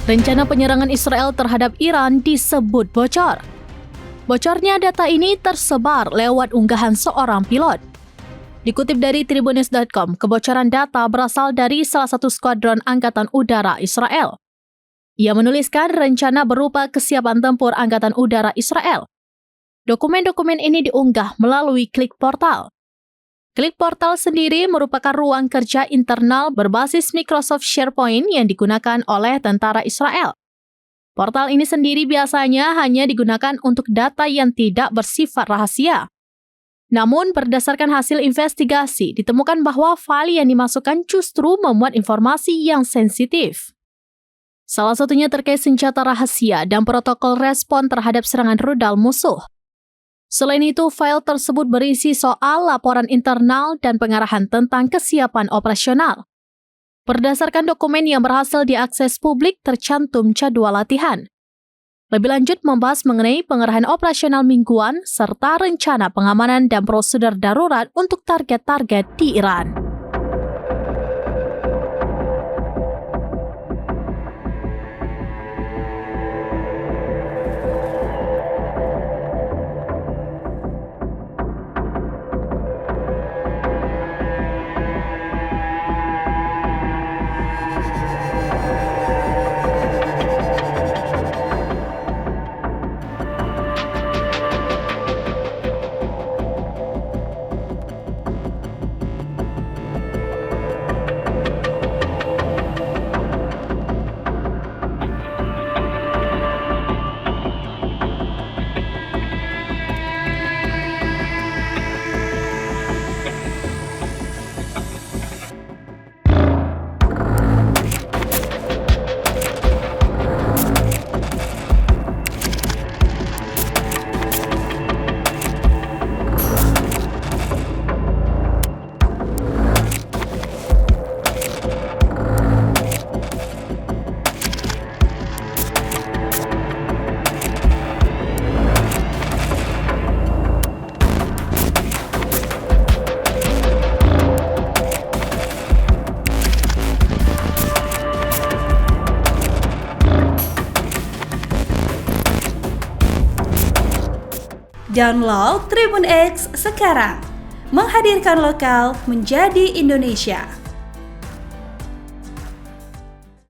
Rencana penyerangan Israel terhadap Iran disebut bocor. Bocornya data ini tersebar lewat unggahan seorang pilot. Dikutip dari Tribunnews.com, kebocoran data berasal dari salah satu skuadron Angkatan Udara Israel. Ia menuliskan rencana berupa kesiapan tempur Angkatan Udara Israel. Dokumen-dokumen ini diunggah melalui Klik Portal. Klik Portal sendiri merupakan ruang kerja internal berbasis Microsoft SharePoint yang digunakan oleh tentara Israel. Portal ini sendiri biasanya hanya digunakan untuk data yang tidak bersifat rahasia. Namun, berdasarkan hasil investigasi, ditemukan bahwa file yang dimasukkan justru memuat informasi yang sensitif. Salah satunya terkait senjata rahasia dan protokol respon terhadap serangan rudal musuh. Selain itu, file tersebut berisi soal laporan internal dan pengarahan tentang kesiapan operasional. Berdasarkan dokumen yang berhasil diakses publik, tercantum jadwal latihan. Lebih lanjut membahas mengenai pengarahan operasional mingguan serta rencana pengamanan dan prosedur darurat untuk target-target di Iran. Download Tribun X sekarang, menghadirkan lokal menjadi Indonesia.